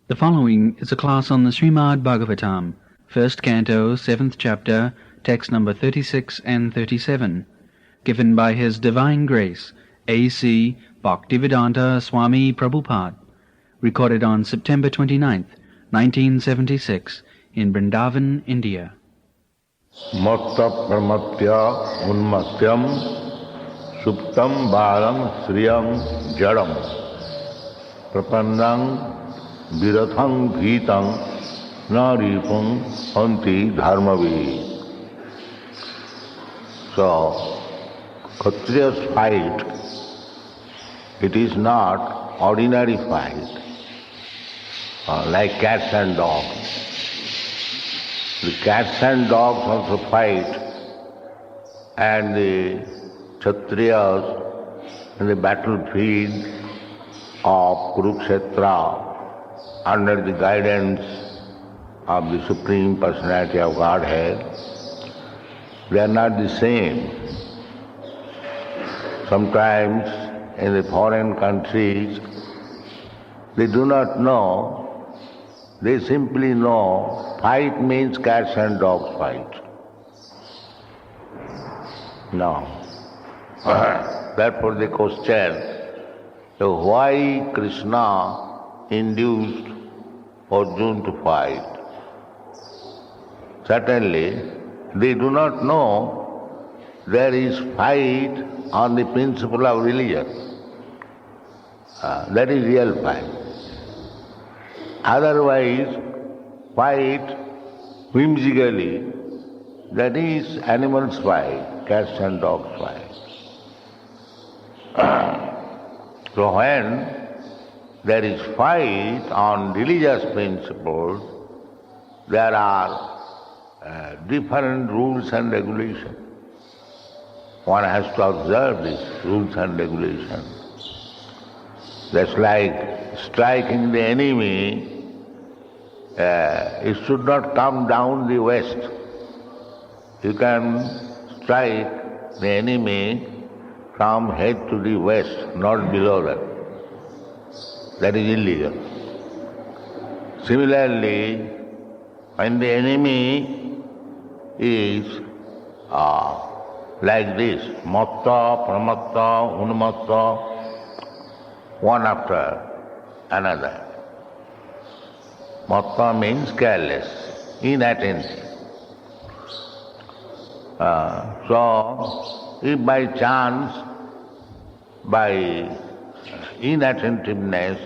The following is a class on the Srimad Bhagavatam, first canto, 7th chapter, text number 36 and 37, given by His Divine Grace, A.C. Bhaktivedanta Swami Prabhupada, recorded on September 29th, 1976, in Vrindavan, India. Matta pramatya unmatyam suptam balam sriyam jadam prapannang virathang bhitang naripam hanti dharmavi. So, Kshatriya's fight, it is not ordinary fight, like cats and dogs. The cats and dogs also fight, and the Kshatriyas in the battlefield of Kurukshetra, under the guidance of the Supreme Personality of Godhead, they are not the same. Sometimes in the foreign countries, they do not know, they simply know fight means cats and dogs fight. No. Therefore they question, so why Krishna induced Arjuna to fight? Certainly, they do not know there is fight on the principle of religion. That is real fight. Otherwise, fight whimsically, that is animals fight, cats and dogs fight. So when there is fight on religious principles, there are different rules and regulations. One has to observe these rules and regulations. That's like striking the enemy, it should not come down the waist. You can strike the enemy from head to the waist, not below that. That is illegal. Similarly, when the enemy is like this, matta, pramatta, unmatta, one after another. Matta means careless, inattentive. So, if by chance, by inattentiveness,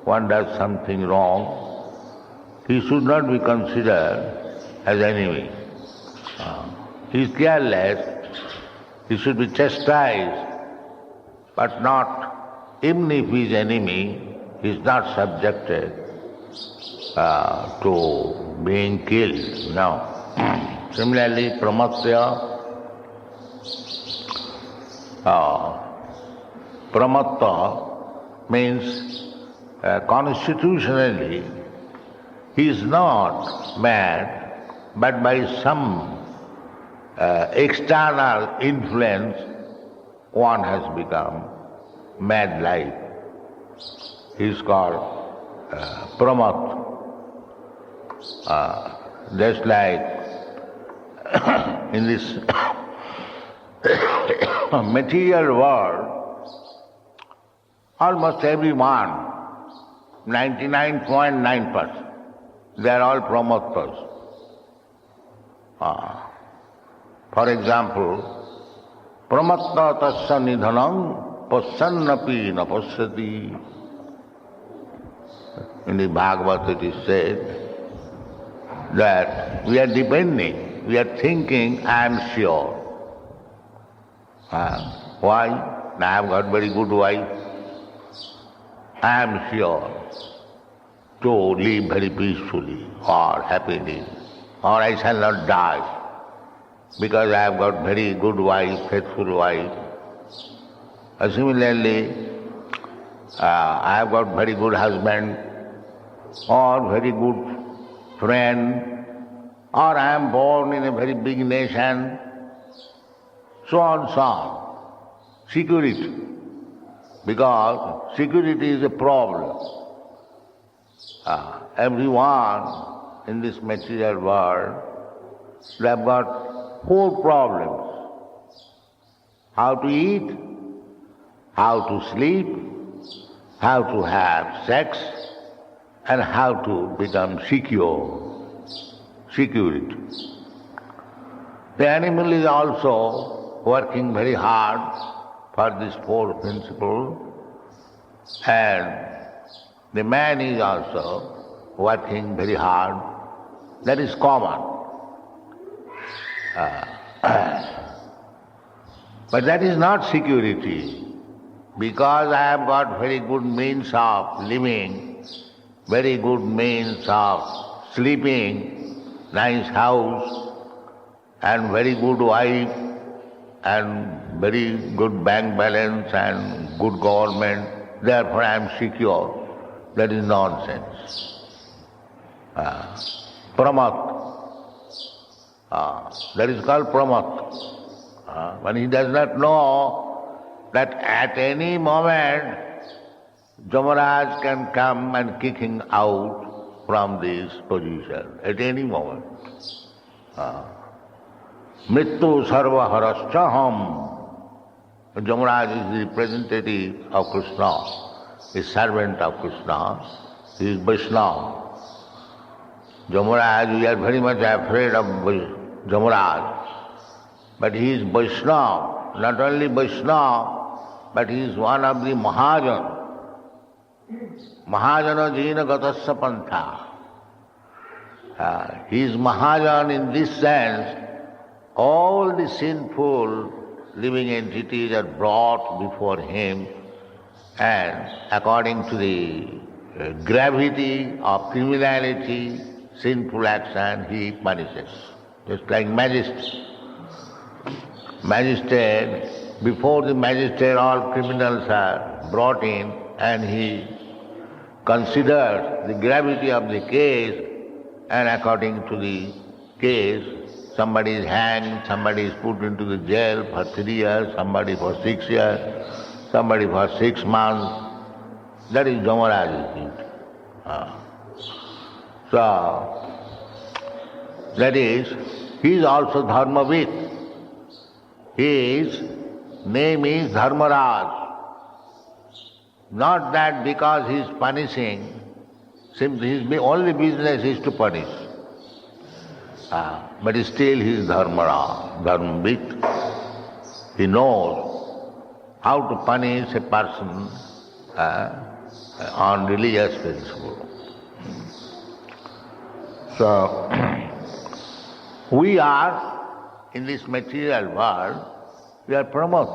one does something wrong, he should not be considered as enemy. He is careless, he should be chastised, but not, even if he is enemy, he is not subjected to being killed. No. Similarly, pramatya, pramatta means constitutionally he is not mad, but by some external influence one has become mad-like. He is called pramat. Just like in this material world, almost everyone, 99.9%, they are all pramattas. For example, pramatta tasya nidhanam pasyannapi na pasyati. In the Bhagavad it is said that we are depending, we are thinking, I am sure. Why? I have got very good wife. I am sure to live very peacefully or happily, or I shall not die because I have got very good wife, faithful wife. Similarly, I have got very good husband or very good friend, or I am born in a very big nation, so on, so on. Security. Because security is a problem. Everyone in this material world, they have got four problems: how to eat, how to sleep, how to have sex, and how to become security. The animal is also working very hard for this four principle, and the man is also working very hard. That is common. But that is not security. Because I have got very good means of living, very good means of sleeping, nice house, and very good wife, and very good bank balance and good government, therefore I am secure. That is nonsense. Pramat. That is called pramat. When he does not know that at any moment Jamaraj can come and kick him out from this position, at any moment. Mrittu sarva haraschaham. Jamaraj is the representative of Krishna, is servant of Krishna, he is Vaishnava. Jamaraj, we are very much afraid of Jamaraj, but he is Vaishnava, not only Vaishnava, but he is one of the Mahajan. Mahajana jina gatasya pantha. He is Mahajan in this sense. All the sinful living entities are brought before him, and according to the gravity of criminality, sinful action, he punishes. Just like magistrate. Before the magistrate, all criminals are brought in, and he considers the gravity of the case, and according to the case, somebody is hanged, somebody is put into the jail for 3 years, somebody for 6 years, somebody for 6 months. That is Jamaraj's duty. So, that is, he is also Dharmavid. His name is Dharmaraj. Not that because he is punishing, simply his only business is to punish. But still he is Dharmaraj, Dharmavid. He knows how to punish a person on religious principle. So, we are in this material world, we are pramod.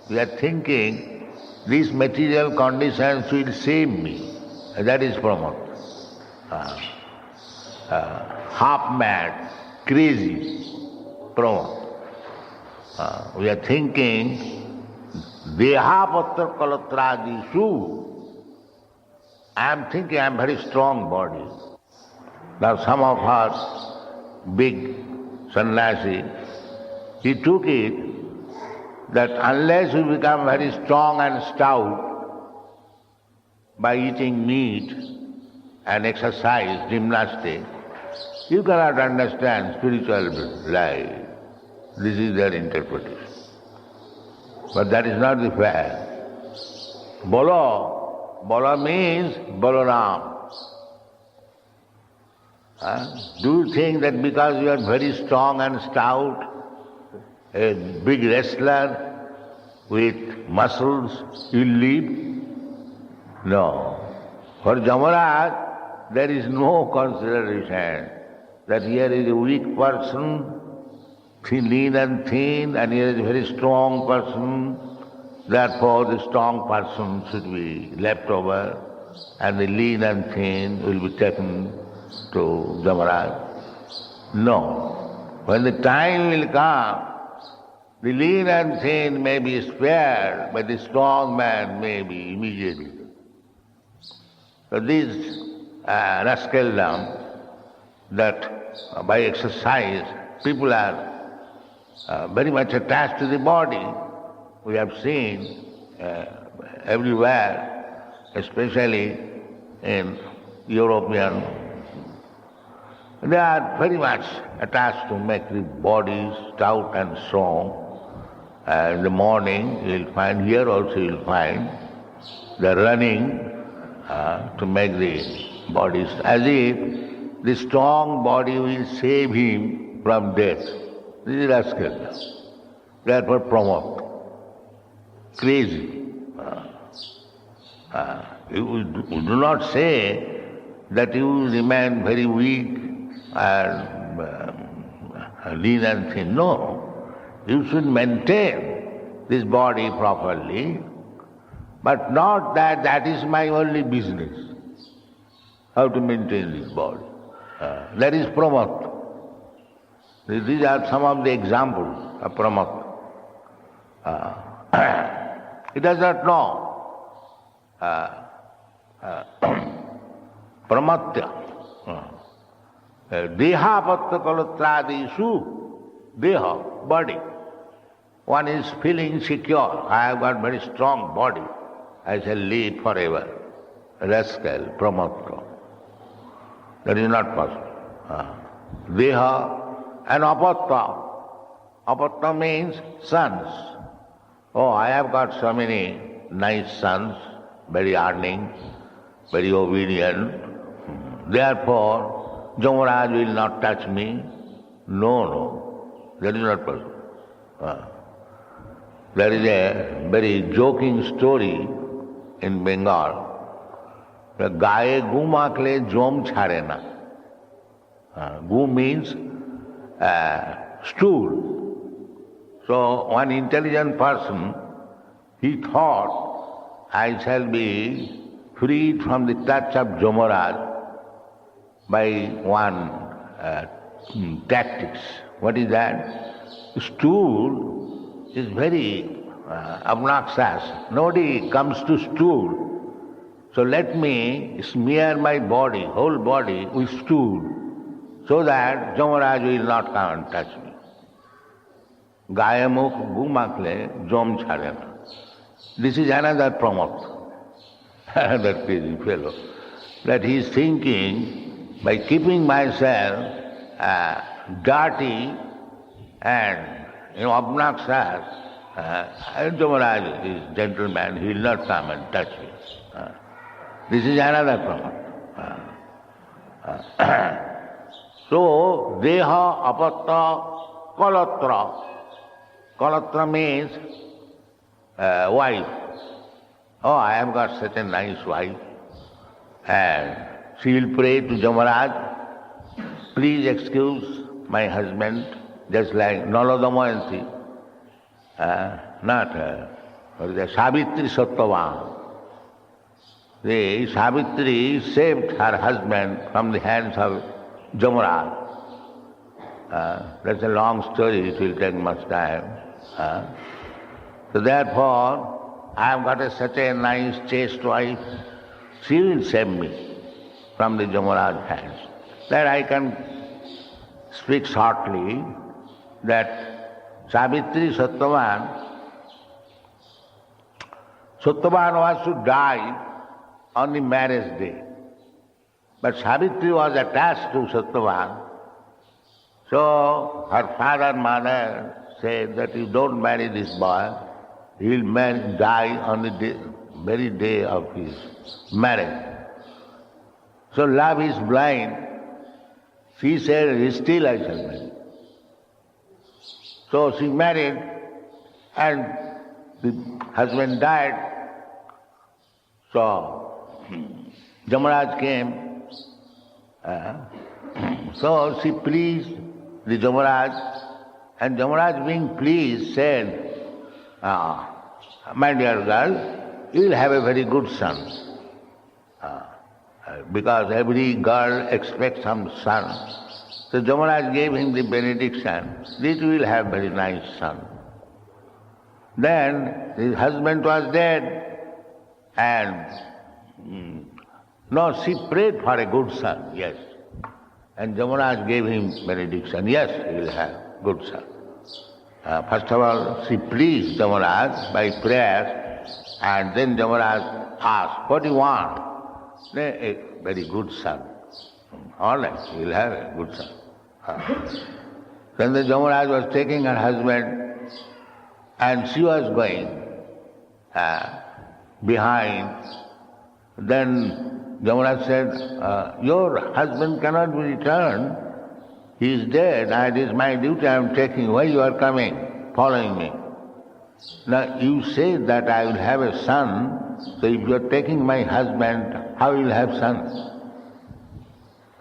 We are thinking these material conditions will save me. That is pramod. Half mad, crazy, pramod. We are thinking Dehapatra kalatradisu. I am thinking I am very strong body. Now some of us big sannyasi, he took it that unless you become very strong and stout by eating meat and exercise, gymnastics, you cannot understand spiritual life. This is their interpretation. But that is not the fact. Bolo means Balaram. Do you think that because you are very strong and stout, a big wrestler with muscles, you will live? No. For Jamaraj, there is no consideration that here is a weak person, lean and thin, and here is a very strong person. Therefore, the strong person should be left over, and the lean and thin will be taken to Jamaraj. No. When the time will come, the lean and thin may be spared, but the strong man may be immediately. So this rascaldom, that by exercise people are very much attached to the body. We have seen everywhere, especially in European, they are very much attached to make the body stout and strong. In the morning, you'll find, here also you'll find, they're running to make the body, as if the strong body will save him from death. This is rascal. Therefore promote. Crazy. You do not say that you remain very weak and lean and thin. No. You should maintain this body properly, but not that that is my only business, how to maintain this body. That is pramat. These are some of the examples of pramat. He does not know. Pramatya. Dehapatta kalatradisu. Deha, body. One is feeling secure. I have got very strong body. I shall live forever. Rascal, pramatya. That is not possible. Deha and apatta. Apatta means sons. Oh, I have got so many nice sons, very earning, very obedient. Therefore, Jamaraj will not touch me. No, that is not possible. There is a very joking story in Bengal. Gaye gu makle jom chhare na. Gu means stool. So one intelligent person, he thought, I shall be freed from the touch of Jamaraj by one tactics. What is that? Stool is very obnoxious. Nobody comes to stool. So let me smear my body, whole body, with stool, so that Jamaraj will not come and touch me. Gayamukh gumakle jom chharena. This is another pramat, another crazy fellow, that he is thinking, by keeping myself dirty and obnoxious, Jamaraj is gentleman, he will not come and touch me. This is another pramat. So, deha apatta kalatra. Kalatra means wife. Oh, I have got such a nice wife. And she will pray to Jamaraj, please excuse my husband, just like Nalodamayanti. Not Savitri Sattvavan. The Savitri saved her husband from the hands of Jamaraj. That's a long story, it will take much time. So therefore, I have got such a nice, chaste wife, she will save me from the Jamaraj hands. That I can speak shortly, that Savitri Sattvavan was to die on the marriage day. But Savitri was attached to Sattvavan. So her father and mother said that you don't marry this boy, he will die on the very day of his marriage. So love is blind. She said, still I shall marry. So she married and the husband died. So Jamaraj came. So she pleased the Jamaraj, and Jamaraj being pleased said, my dear girl, you will have a very good son. Because every girl expects some son. So Jamaraj gave him the benediction, that you will have very nice son. Then his husband was dead, and no, she prayed for a good son, yes. And Jamaraj gave him benediction, yes, he will have good son. First of all, she pleased Jamaraj by prayer, and then Jamaraj asked, what do you want? a very good son. All right, he will have a good son. Then the Yamaraj was taking her husband and she was going behind. Then Yamaraj said, your husband cannot be returned. He is dead. It is my duty I am taking. Why you are coming, following me? Now you say that I will have a son, so if you are taking my husband, how will you have sons?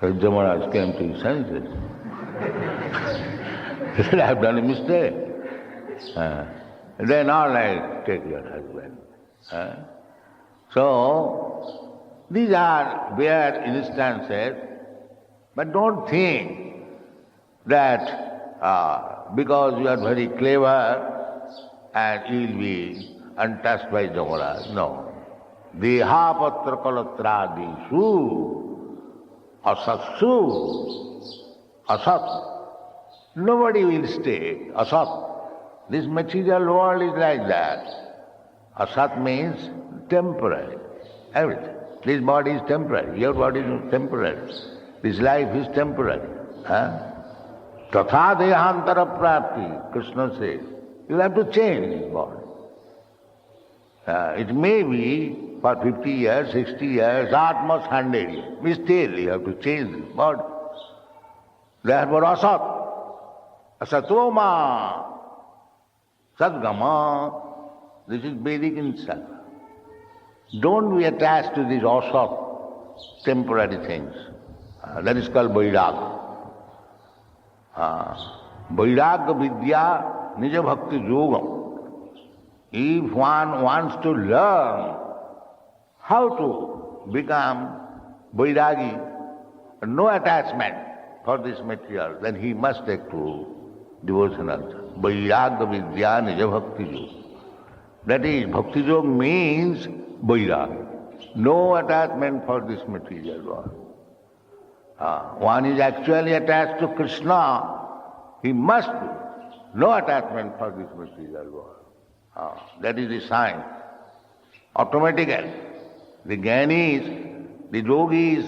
So Yamaraj came to his senses. He said, I have done a mistake. Then all right, take your husband. So, these are rare instances, but don't think that because you are very clever and you will be untouched by Yamaraj. No. Deha patra kalatradishu asatsu asat. Nobody will stay. Asat. This material world is like that. Asat means temporary. Everything. This body is temporary. Your body is temporary. This life is temporary. Tatha dehantara prapti, Krishna says. You have to change this body. It may be for 50 years, 60 years, at most 100 years. But still you have to change this body. Therefore asat, asatoma, sadgama, this is Vedic insight. Don't be attached to these asat, temporary things. That is called vairagya. Vairagya vidya nija bhakti yogam. If one wants to learn how to become vairagi, no attachment for this material, then he must take to devotional. Vairagya vidya nija bhakti yoga. That is, bhakti yoga means vairagya. No attachment for this material world. One is actually attached to Krishna, he must be. No attachment for this material world. That is the sign. Automatically. The jnanis, the yogis,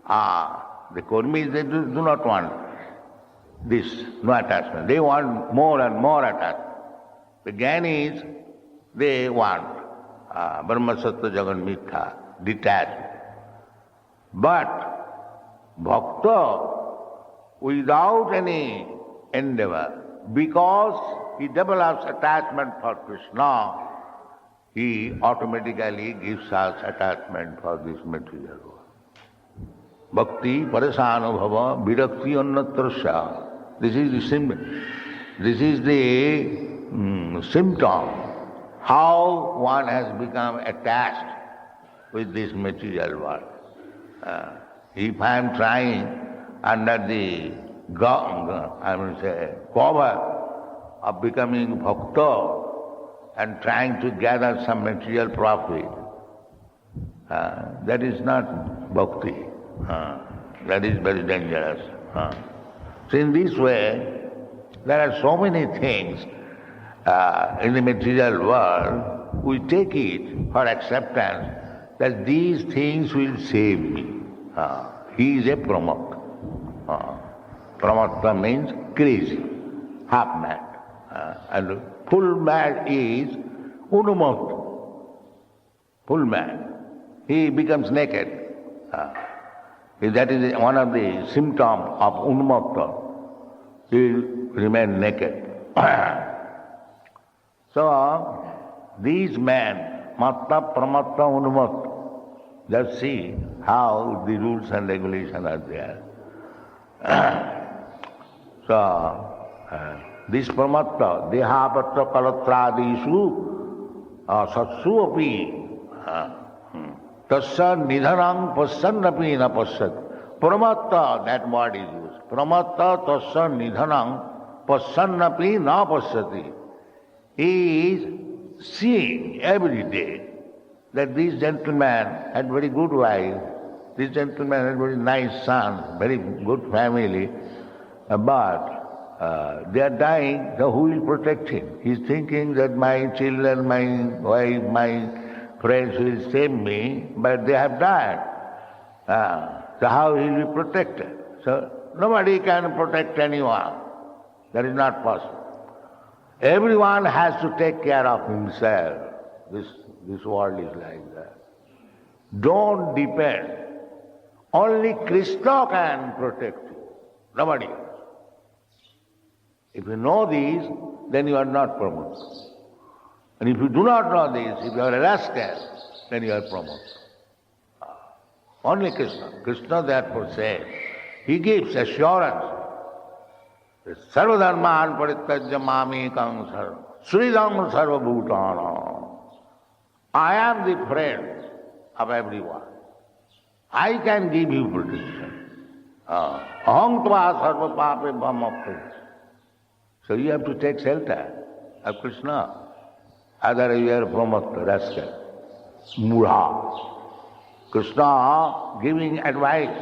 the kurmis, they do not want this, no attachment. They want more and more attachment. The jnanis, they want Brahma Sattva Jagan Mithya, detachment. But Bhakta, without any endeavor, because he develops attachment for Krishna, he automatically gives us attachment for this material world. Bhakti parasanubhava virakti annatrasya. This is the symptom. This is the symptom how one has become attached with this material world. If I am trying under the cover of becoming bhakta and trying to gather some material profit, that is not bhakti. That is very dangerous. So in this way, there are so many things in the material world, we take it for acceptance that these things will save me. He is a pramakta. Pramakta means crazy, half mad. And full mad is unumukta. Full mad. He becomes naked. That is one of the symptoms of unmukta. He will remain naked. So, these men, matta, pramatta, unmukta, just see how the rules and regulations are there. This pramatta, dehapatra kalatradishu, satsu api, tasya nidhanam pasyannapi na pasyat. Pramatta, that word is used. Pramatta tasya nidhanam pasyannapi na pasyati. He is seeing every day that this gentleman had very good wife, this gentleman had very nice son, very good family, but they are dying, so who will protect him? He is thinking that my children, my wife, my friends will save me, but they have died. So how he will be protected? So nobody can protect anyone. That is not possible. Everyone has to take care of himself. This world is like that. Don't depend. Only Krishna can protect you. Nobody else. If you know these, then you are not promoted. And if you do not know this, if you are a rascal, then you are promoted. Only Krishna. Krishna therefore says, he gives assurance. Sarvadharman parityajya mamekam sarva sridam sarva bhutana. I am the friend of everyone. I can give you protection. Aham tva sarva pape bhamapre. So you have to take shelter of Krishna. Otherwise you are promoted, rascal, mudha. Krishna giving advice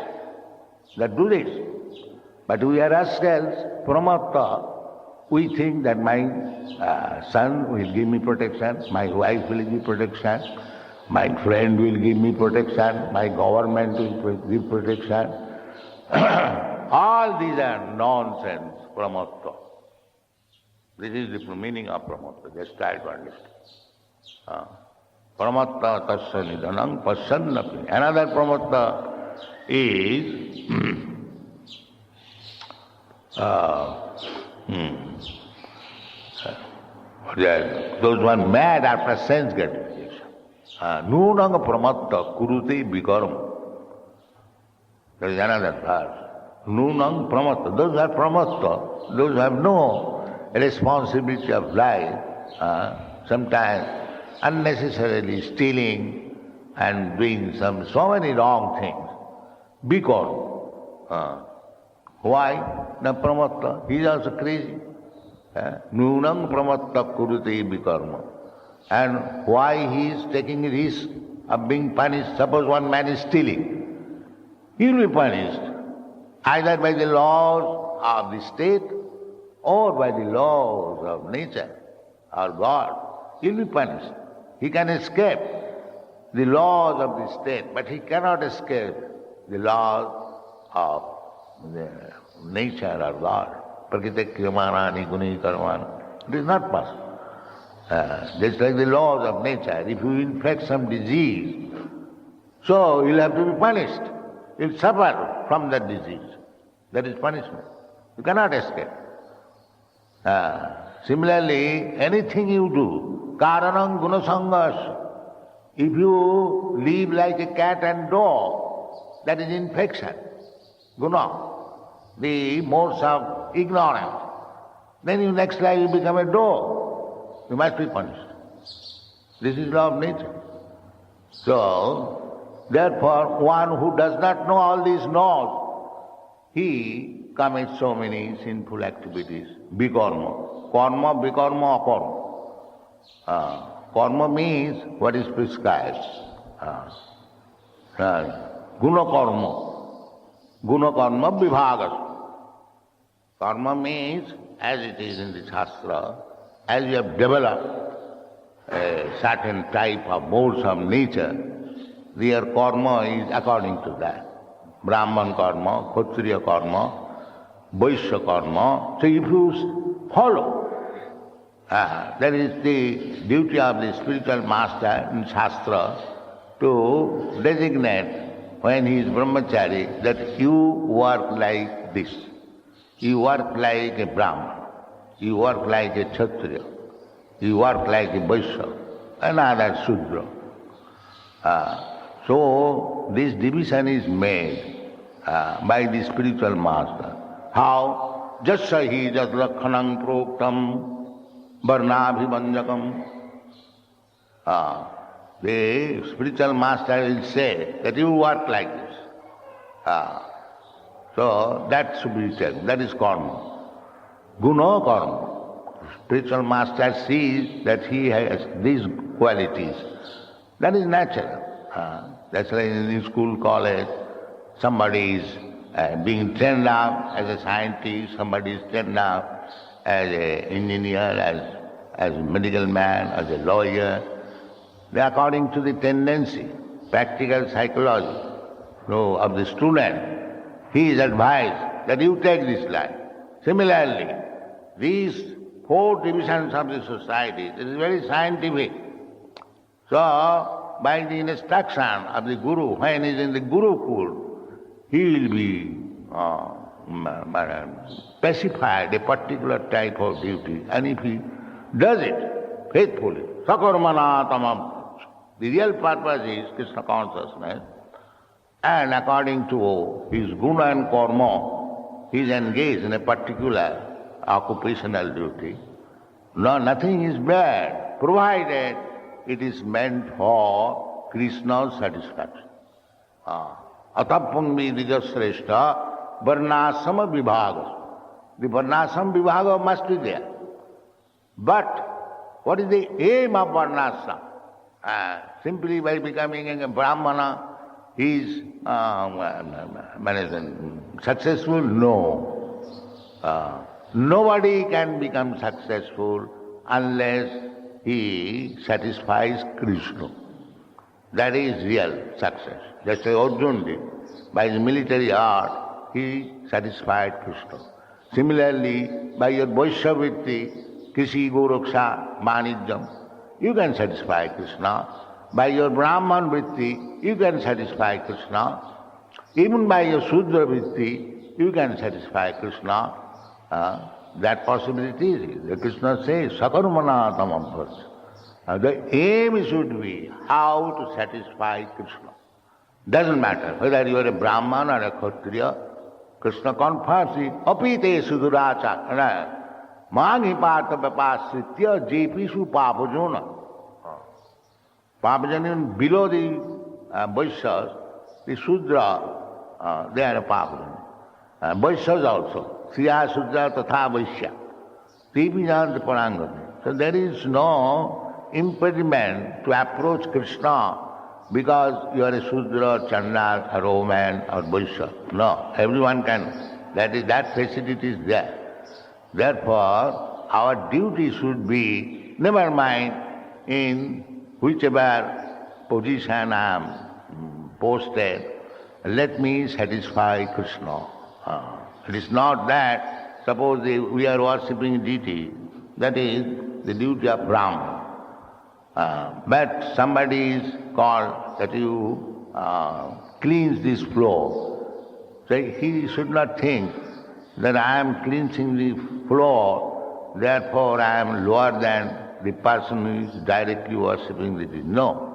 that do this. But we are rascals, pramata. We think that my son will give me protection, my wife will give me protection, my friend will give me protection, my government will give protection. All these are nonsense, pramata. This is the meaning of pramata. Just try to understand. Pramatta tasya nidanam pasyannapi. Another pramatta is those who are mad after sense gratification. Nunang pramatta kurute vikarma. There is another verse. Nunang pramatta. Those who are pramatta, those who have no responsibility of life, sometimes unnecessarily stealing and doing so many wrong things. Because why? The pramatta, he is also crazy. Nunang pramatta kurute vikarma. And why he is taking risk of being punished? Suppose one man is stealing. He will be punished either by the laws of the state or by the laws of nature or God. He will be punished. He can escape the laws of the state, but he cannot escape the laws of the nature or God. Prakriti kriyamanani guni karmana. It is not possible. Just like the laws of nature, if you infect some disease, so you'll have to be punished. You'll suffer from that disease. That is punishment. You cannot escape. Similarly, anything you do, karanam gunasangas. If you live like a cat and dog, that is infection, guna, the modes of ignorance. Then you next life you become a dog. You must be punished. This is law of nature. So, therefore, one who does not know all these laws, he commits so many sinful activities. Bikarma. Karma, bikarma, akarma. Karma means what is prescribed. Guna karma. Guna karma vibhagas. Karma means, as it is in the Shastra, as you have developed a certain type of modes of nature, their karma is according to that. Brahman karma, Kshatriya karma, Vaishya karma. So if you follow, that is the duty of the spiritual master in Shastra to designate when he is brahmachari that you work like this. You work like a Brahman. You work like a Kshatriya. You work like a Vaishya, another Shudra. So this division is made by the spiritual master. How? Jasya hi jad lakhanam proktam varnabhivanjakam. The spiritual master will say that you work like this. So that should be taken. That is karma. Guna karma. Spiritual master sees that he has these qualities. That is natural. That's like in school, college, somebody is being trained up as a scientist, somebody is trained up as an engineer, as a medical man, as a lawyer. according to the tendency, practical psychology of the student, he is advised that you take this line. Similarly, these 4 divisions of the society, it is very scientific. So, by the instruction of the Guru, when he is in the Gurukul, he will be specified a particular type of duty, and if he does it faithfully, sakarmana tamam, the real purpose is Krishna consciousness, and according to his guna and karma, he is engaged in a particular occupational duty. No, nothing is bad, provided it is meant for Krishna's satisfaction. Atapangvi dijasreshta varnasama vibhaga. The varnasama vibhaga must be there. But what is the aim of varnasama? Simply by becoming a brahmana, he is successful? No. Nobody can become successful unless he satisfies Krishna. That is real success. Just as Arjuna did. By his military art, he satisfied Krishna. Similarly, by your Vaishyavritti, Krishi, Goraksha, Manijam, you can satisfy Krishna. By your Brahman Vritti, you can satisfy Krishna. Even by your Sudra Vritti, you can satisfy Krishna. That possibility is, Krishna says, sakarmana tamam bharja. The aim should be how to satisfy Krishna. Doesn't matter whether you are a Brahman or a Kshatriya, Krishna confirms it. Apite suduracha. Mangi partha vapasritya jepishu papajona. Papajana below the Vaishyas, the Sudra, they are a Papajana. Vaishyas also. Sriya Sudra Tatha Vaishya. Tripijanta Parangati. So there is no impediment to approach Krishna because you are a Sudra, Chandal, a Roman or Vaishya. No, everyone can. That facility is there. Therefore, our duty should be, never mind in whichever position I am posted, let me satisfy Krishna. It is not that, suppose we are worshipping deity, that is the duty of Brahman. But somebody is called that you cleanse this floor. So he should not think that I am cleansing the floor, therefore I am lower than the person who is directly worshipping the deity. No.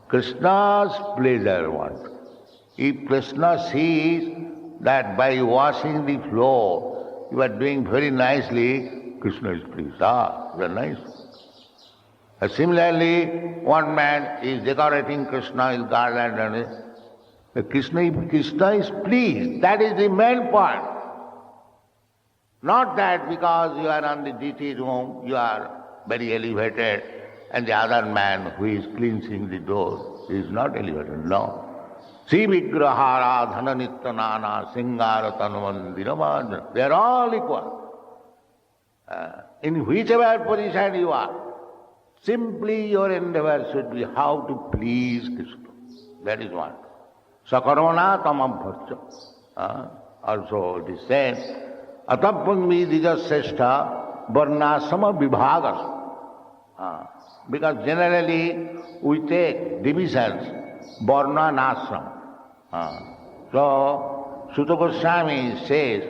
Krishna's pleasure wants. If Krishna sees that by washing the floor you are doing very nicely, Krishna is pleased. Very nice. Similarly, one man is decorating Krishna's garland and Krishna is pleased. That is the main point. Not that because you are on the deity's room, you are very elevated, and the other man who is cleansing the door is not elevated. No. Sri Vigrahara, Dhana Nityanana, Singara, Tanumandira, they are all equal. In whichever position you are, simply your endeavor should be how to please Krishna. That is one. Sakarona tamam bharja. Also it is said, Atapangvi dijasreshta varnasama vibhagas. Because generally we take divisions, varna and ashram. So Sutta Goswami says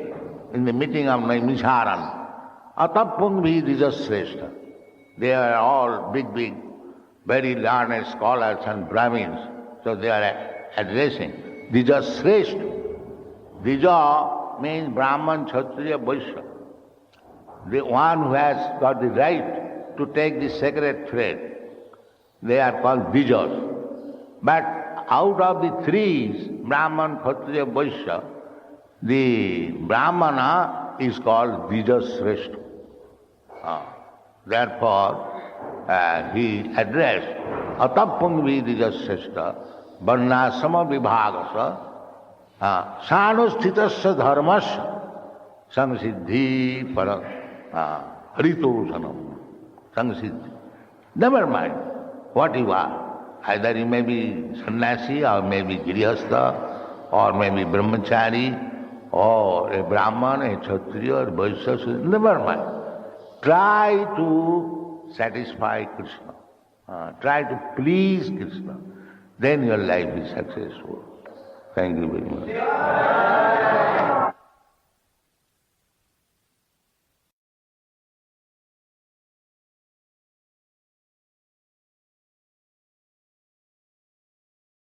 in the meeting of Naimisharan, Atapangvi dijasreshta. They are all big, very learned scholars and Brahmins. So they are addressing dijasreshta. Dija means Brahman, Kshatriya, Vaishya. The one who has got the right to take the sacred thread, they are called Dijas. But out of the three, Brahman, Kshatriya, Vaishya, the Brahmana is called Dijasreshta. Therefore, he addressed Atapangvi Dijasreshta Varnasama Vibhagasa Sanusthitasya Dharmasya Samsiddhi Para Ritoshanam Samsiddhi. Never mind what you are. Either you may be sannyasi, or maybe girihastha, or maybe brahmachari, or a brahman, a kshatriya, or vaishya, never mind. Try to satisfy Krishna. Try to please Krishna. Then your life is successful. Thank you very much.